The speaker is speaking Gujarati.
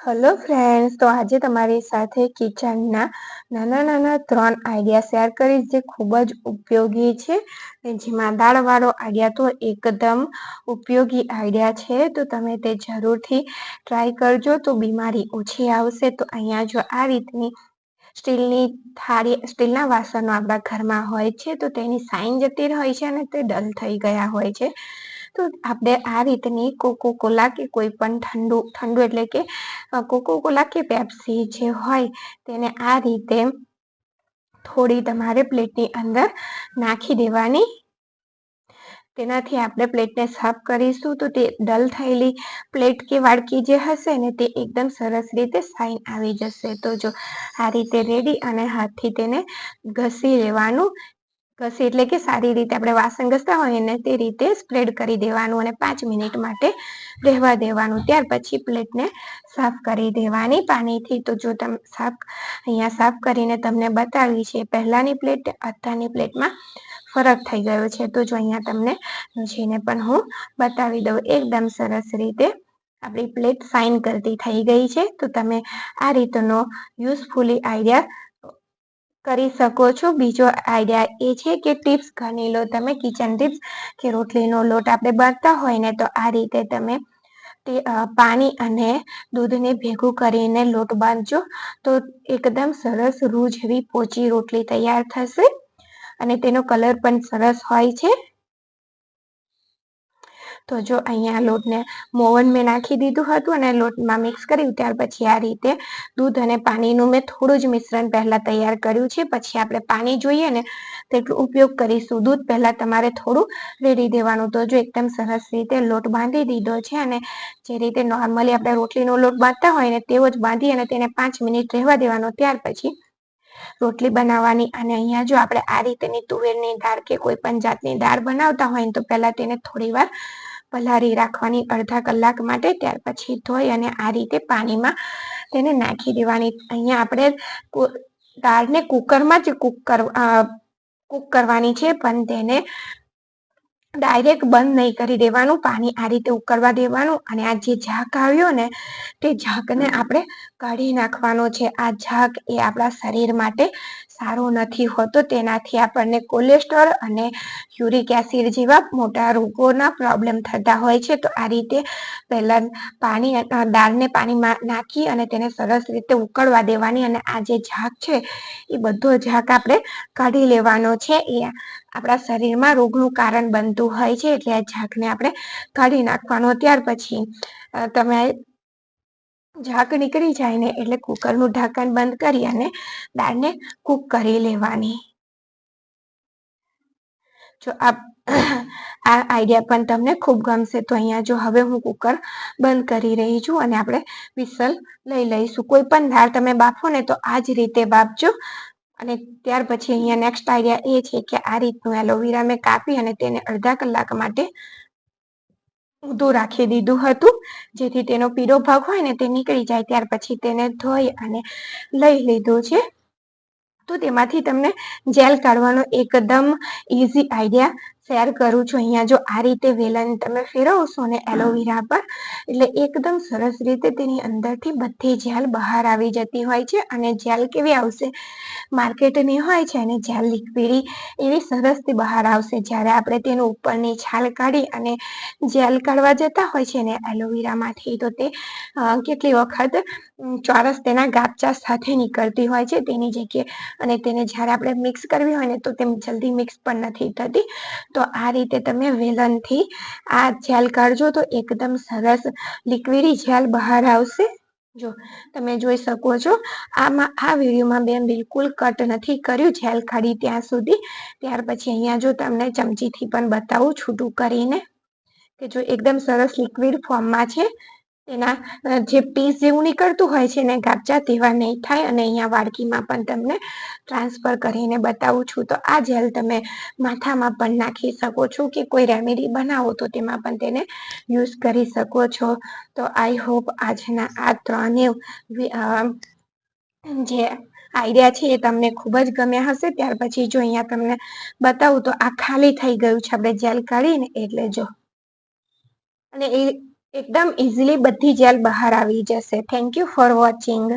હેલો ફ્રેન્ડ્સ, તો આજે તમારી સાથે કિચનના નાના 3 આઈડિયા શેર કરીશ જે ખૂબ જ ઉપયોગી છે. જેમાં દાળવાળો આઈડિયા તો એકદમ ઉપયોગી આઈડિયા છે, તો તમે તે જરૂરથી ટ્રાય કરજો તો બીમારી ઓછી આવશે. તો અહીંયા જો આ રીતની સ્ટીલની થાળી, સ્ટીલના વાસણો આપણા ઘરમાં હોય છે, તો તેની સાઈન જતી હોય છે અને તે ડલ થઈ ગયા હોય છે. તો આપણે આ રીતની કોકો કોલા કે કોઈ પણ ઠંડુ એટલે કે કોકો કોલા કે પેપ્સી જે હોય તેને આ રીતે થોડી તમારે પ્લેટની અંદર નાખી દેવાની. તેનાથી આપણે પ્લેટને સાફ કરીશું તો તે ડલ થયેલી પ્લેટ કે વાડકી જે હશે ને તે એકદમ સરસ રીતે સાઈન આવી જશે. તો જો આ રીતે રેડી અને હાથથી તેને ઘસી લેવાનું. ઘસી એટલે કે સારી રીતે આપણે વાસણ ઘસતા હોય ને તે રીતે સ્પ્રેડ કરી દેવાનું અને 5 મિનિટ માટે રહેવા દેવાનું. ત્યાર પછી પ્લેટને સાફ કરી દેવાની પાણીથી. તો જો તમે અહીંયા સાફ કરીને તમને બતાવી છે, પહેલાની પ્લેટ અત્યારની પ્લેટમાં ફરક થઈ ગયો છે. તો જો અહીંયા તમને લૂછીને પણ હું બતાવી દઉં. એકદમ સરસ રીતે આપણી પ્લેટ સાઈન કરતી થઈ ગઈ છે. તો તમે આ રીતનો યુઝફુલી આઈડિયા કરી શકો છો. બીજો આઈડિયા એ છે કે ટિપ્સ ગણી લો તમે, કિચન ટિપ્સ કે રોટલીનો લોટ આપણે બાંધતા હોય ને તો આ રીતે તમે પાણી અને દૂધને ભેગું કરીને લોટ બાંધજો તો એકદમ સરસ રૂ જેવી પોચી રોટલી તૈયાર થશે અને તેનો કલર પણ સરસ હોય છે. તો જો અહીંયા લોટને મોવન મેં નાખી દીધું હતું અને લોટમાં મિક્સ કર્યું. ત્યાર પછી આ રીતે દૂધ અને પાણીનું મેં થોડું જ મિશ્રણ પહેલા તૈયાર કર્યું છે. પછી આપણે પાણી જોઈએ ને તેટલું ઉપયોગ કરીશું. દૂધ પહેલા તમારે થોડું રેડી દેવાનું. તો જો એકદમ સરસ રીતે લોટ બાંધી દીધો છે અને જે રીતે નોર્મલી આપણે રોટલીનો લોટ બાંધતા હોય ને તેવો જ બાંધી અને તેને 5 મિનિટ રહેવા દેવાનો. ત્યાર પછી રોટલી બનાવવાની. અને અહીંયા જો આપણે આ રીતની તુવેરની દાળ કે કોઈ પણ જાતની દાળ બનાવતા હોય ને તો પહેલા તેને થોડી વાર પલાળી રાખવાની અડધા કલાક માટે. ત્યાર પછી ધોઈ અને આ રીતે પાણીમાં તેને નાખી દેવાની. અહીંયા આપણે દાળને કુકરમાં જ કુક કરવાની છે, પણ તેને ડાયરેક્ટ બંધ નહીં કરી દેવાનું. પાણી આ રીતે ઉકળવા દેવાનું અને આ જે ઝાક આવ્યો ને તે ઝાકને આપણે કાઢી નાખવાનો છે. આ ઝાક એ આપણા શરીર માટે સારો નથી હોતો. તેનાથી આપણને કોલેસ્ટ્રોલ અને યુરિક એસિડ જેવા મોટા રોગોના પ્રોબ્લેમ થતા હોય છે. તો આ રીતે પહેલા દાળને પાણીમાં નાખી અને તેને સરસ રીતે ઉકળવા દેવાની અને આ જે ઝાક છે એ બધો ઝાક આપણે કાઢી લેવાનો છે. એ આપણા શરીરમાં રોગનું કારણ બનતું હોય છે, એટલે આ ઝાકને આપણે કાઢી નાખવાનો. ત્યાર પછી તમે ઝાક નીકળી જાય ને એટલે કુકરનું ઢાંકણ બંધ કરી અને દાળને કૂક કરી લેવાની. જો આ આઈડિયા પણ તમને ખૂબ ગમશે. તો અહીંયા જો હવે હું કુકર બંધ કરી રહી છું અને આપણે વિસલ લઈ લઈશું. કોઈ પણ દાળ તમે બાફો ને તો આ જ રીતે બાફજો. અને ત્યાર પછી અહીંયા નેક્સ્ટ આઈડિયા એ છે કે આ રીતનું એલોવેરા મેં કાપી અને તેને અડધા કલાક માટે ઊંધું રાખી દીધું હતું, જેથી તેનો પીળો ભાગ હોય ને તે નીકળી જાય. ત્યાર પછી તેને ધોઈ અને લઈ લીધું છે. તો તેમાંથી તમને જેલ કાઢવાનો એકદમ ઇઝી આઈડિયા શેર કરું છું. અહીંયા જો આ રીતે વેલણ તમે ફેરવશો ને એલોવેરા પર એટલે એકદમ સરસ રીતે તેની અંદરથી બધી જેલ બહાર આવી જતી હોય છે. અને જેલ કેવી આવશે? માર્કેટની હોય છે અને જેલ લિક્વિડી એવી સરસથી બહાર આવશે. જ્યારે આપણે તેનું ઉપરની છાલ કાઢી અને જેલ કાઢવા જતા હોય છે ને એલોવેરામાંથી તો તે કેટલી વખત ચોરસ તેના ગાપચા સાથે નીકળતી હોય છે તેની જગ્યાએ. અને તેને જ્યારે આપણે મિક્સ કરવી હોય ને તો તેમ જલ્દી મિક્સ પણ નથી થતી. તો આ રીતે તમે વેલણથી આ જેલ કાઢજો તો એકદમ સરસ લિક્વિડી જેલ બહાર આવશે. જો તમે જોઈ શકો છો આ વિડીયોમાં મેં બિલકુલ કટ નથી કર્યું જેલ કાઢી ત્યાં સુધી. ત્યાર પછી અહીંયા જો તમને ચમચીથી પણ બતાવું છૂટું કરીને કે જો એકદમ સરસ લિક્વિડ ફોર્મમાં છે. તેના જે પીસ જેવું નીકળતું હોય છે ને ગાપચા તેવા નહીં થાય. અને અહીંયા વાડકીમાં પણ તમને ટ્રાન્સફર કરીને બતાવું છું. તો આ જેલ તમે માથામાં પણ નાખી શકો છો કે કોઈ રેમેડી બનાવો તો તેમાં પણ તેને યુઝ કરી શકો છો. તો આઈ હોપ આજના આ ત્રણેય જે આઈડિયા છે એ તમને ખૂબ જ ગમ્યા હશે. ત્યાર પછી જો અહીંયા તમને બતાવું તો આ ખાલી થઈ ગયું છે આપણે જેલ કાઢીને એટલે જો. અને એકદમ ઇઝીલી બધી જેલ બહાર આવી જશે. Thank you for watching.